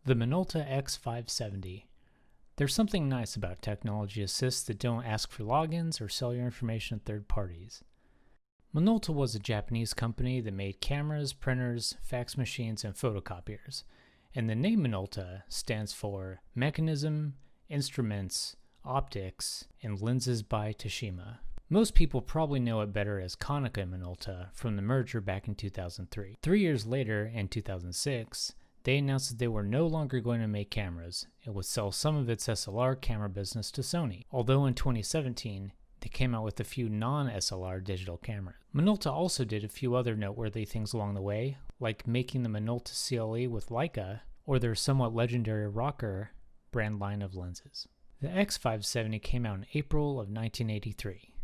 The Minolta X-570. There's something nice about technology assists that don't ask for logins or sell your information to third parties. Minolta was a Japanese company that made cameras, printers, fax machines, and photocopiers, and the name Minolta stands for Mechanism, Instruments, Optics, and Lenses by Toshiba. Most people probably know it better as Konica Minolta from the merger back in 2003. 3 years later, in 2006, they announced that they were no longer going to make cameras and would sell some of its SLR camera business to Sony, although in 2017, they came out with a few non-SLR digital cameras. Minolta also did a few other noteworthy things along the way, like making the Minolta CLE with Leica, or their somewhat legendary Rocker brand line of lenses. The X570 came out in April of 1983,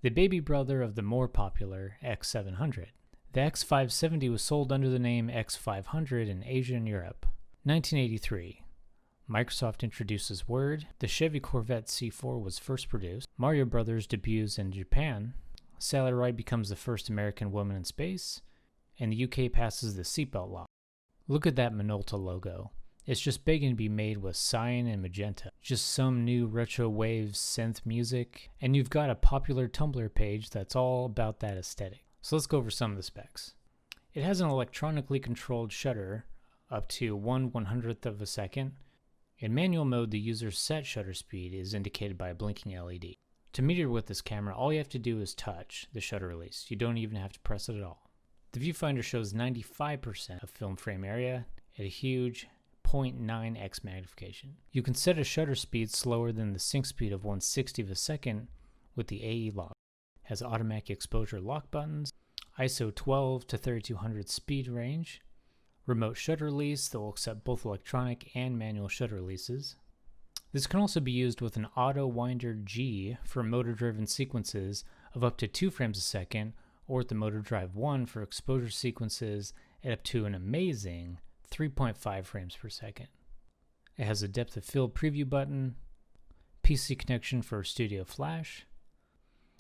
the baby brother of the more popular X700. The X570 was sold under the name X500 in Asia and Europe. 1983. Microsoft introduces Word, the Chevy Corvette C4 was first produced, Mario Brothers debuts in Japan, Sally Ride becomes the first American woman in space, and the UK passes the seatbelt law. Look at that Minolta logo. It's just begging to be made with cyan and magenta. Just some new retro wave synth music, and you've got a popular Tumblr page that's all about that aesthetic. So let's go over some of the specs. It has an electronically controlled shutter up to 1/100th of a second. In manual mode, the user's set shutter speed is indicated by a blinking LED. To meter with this camera, all you have to do is touch the shutter release. You don't even have to press it at all. The viewfinder shows 95% of film frame area at a huge 0.9 X magnification. You can set a shutter speed slower than the sync speed of 1/60 of a second with the AE lock. It has automatic exposure lock buttons, ISO 12 to 3200 speed range, remote shutter release that will accept both electronic and manual shutter releases. This can also be used with an auto winder G for motor-driven sequences of up to 2 frames a second, or with the motor drive 1 for exposure sequences at up to an amazing 3.5 frames per second. It has a depth of field preview button, PC connection for studio flash,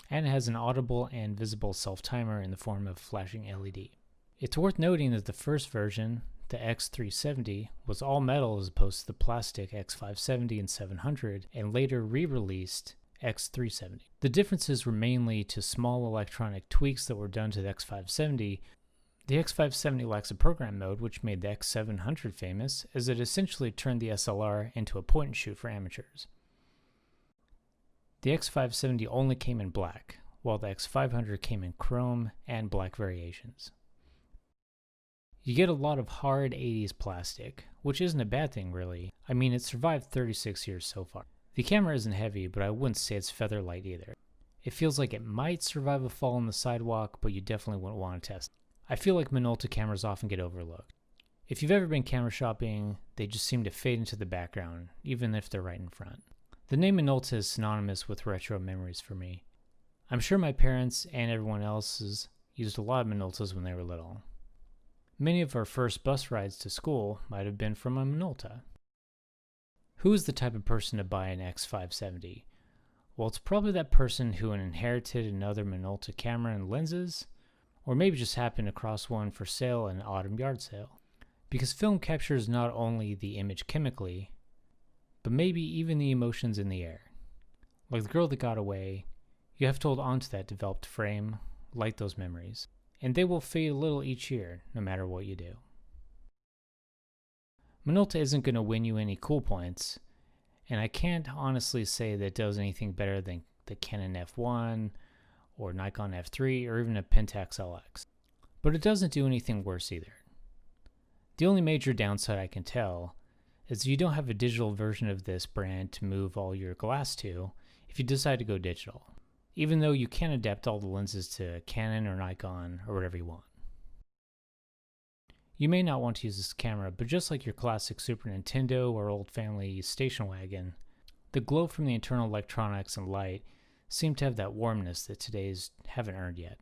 and it has an audible and visible self-timer in the form of flashing LED. It's worth noting that the first version, the X370, was all metal as opposed to the plastic X570 and 700, and later re-released X370. The differences were mainly to small electronic tweaks that were done to the X570. The X570 lacks a program mode, which made the X700 famous, as it essentially turned the SLR into a point-and-shoot for amateurs. The X570 only came in black, while the X500 came in chrome and black variations. You get a lot of hard 80s plastic, which isn't a bad thing really. I mean, it survived 36 years so far. The camera isn't heavy, but I wouldn't say it's feather light either. It feels like it might survive a fall on the sidewalk, but you definitely wouldn't want to test it. I feel like Minolta cameras often get overlooked. If you've ever been camera shopping, they just seem to fade into the background, even if they're right in front. The name Minolta is synonymous with retro memories for me. I'm sure my parents and everyone else has used a lot of Minoltas when they were little. Many of our first bus rides to school might have been from a Minolta. Who is the type of person to buy an X570? Well, it's probably that person who inherited another Minolta camera and lenses, or maybe just happened across one for sale in an autumn yard sale. Because film captures not only the image chemically, but maybe even the emotions in the air. Like the girl that got away, you have to hold on to that developed frame, like those memories. And they will fade a little each year, no matter what you do. Minolta isn't going to win you any cool points, and I can't honestly say that it does anything better than the Canon F1, or Nikon F3, or even a Pentax LX. But it doesn't do anything worse either. The only major downside I can tell is you don't have a digital version of this brand to move all your glass to if you decide to go digital, even though you can adapt all the lenses to Canon or Nikon or whatever you want. You may not want to use this camera, but just like your classic Super Nintendo or old family station wagon, the glow from the internal electronics and light seem to have that warmness that today's haven't earned yet.